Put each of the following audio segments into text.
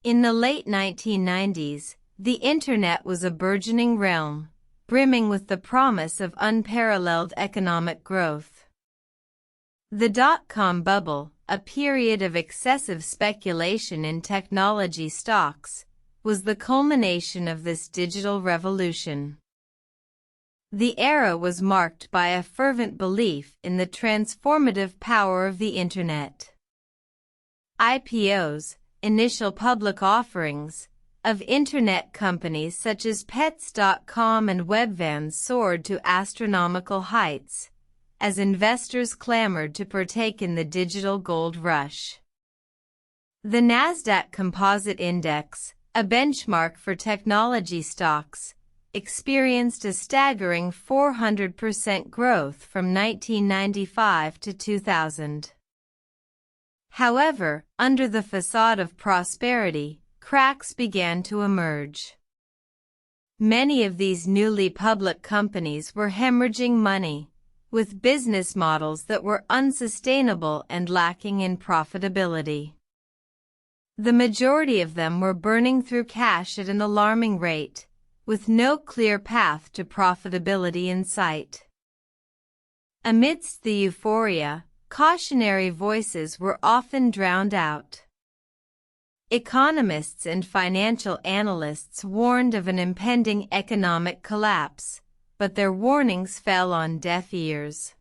In the late 1990s, the Internet was a burgeoning realm, brimming with the promise of unparalleled economic growth. The dot-com bubble, a period of excessive speculation in technology stocks, was the culmination of this digital revolution. The era was marked by a fervent belief in the transformative power of the Internet. IPOs, initial public offerings, of Internet companies such as Pets.com and Webvan soared to astronomical heights, as investors clamored to partake in the digital gold rush. The Nasdaq Composite Index, a benchmark for technology stocks, experienced a staggering 400% growth from 1995 to 2000. However, under the facade of prosperity, cracks began to emerge. Many of these newly public companies were hemorrhaging money, with business models that were unsustainable and lacking in profitability. The majority of them were burning through cash at an alarming rate, with no clear path to profitability in sight. Amidst the euphoria, cautionary voices were often drowned out. Economists and financial analysts warned of an impending economic collapse, but their warnings fell on deaf ears.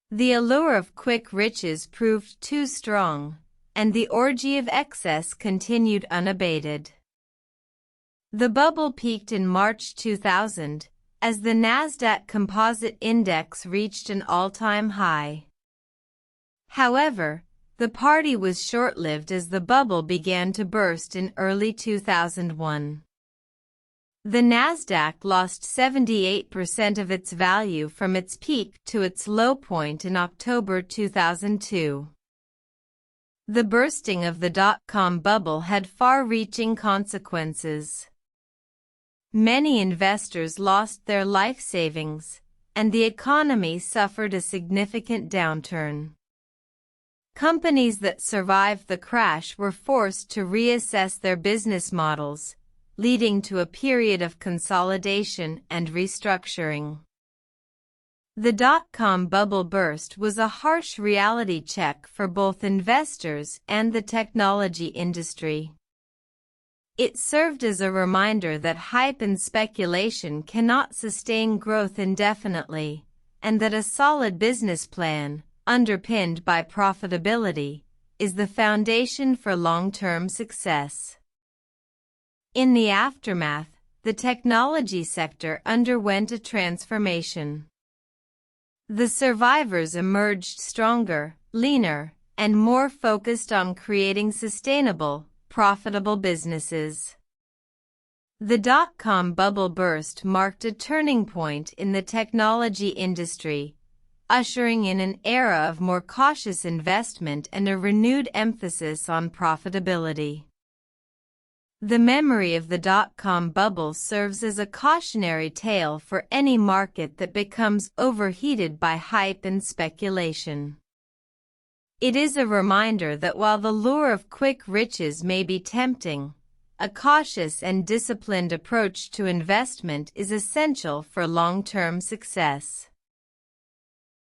The allure of quick riches proved too strong, and the orgy of excess continued unabated. The bubble peaked in March 2000, as the Nasdaq Composite Index reached an all-time high. However, the party was short-lived as the bubble began to burst in early 2001. The Nasdaq lost 78% of its value from its peak to its low point in October 2002. The bursting of the dot-com bubble had far-reaching consequences. Many investors lost their life savings, and the economy suffered a significant downturn. Companies that survived the crash were forced to reassess their business models, leading to a period of consolidation and restructuring. The dot-com bubble burst was a harsh reality check for both investors and the technology industry. It served as a reminder that hype and speculation cannot sustain growth indefinitely, and that a solid business plan, underpinned by profitability, is the foundation for long-term success. In the aftermath, the technology sector underwent a transformation. The survivors emerged stronger, leaner, and more focused on creating sustainable, profitable businesses. The dot-com bubble burst marked a turning point in the technology industry, ushering in an era of more cautious investment and a renewed emphasis on profitability. The memory of the dot-com bubble serves as a cautionary tale for any market that becomes overheated by hype and speculation. It is a reminder that while the lure of quick riches may be tempting, a cautious and disciplined approach to investment is essential for long-term success.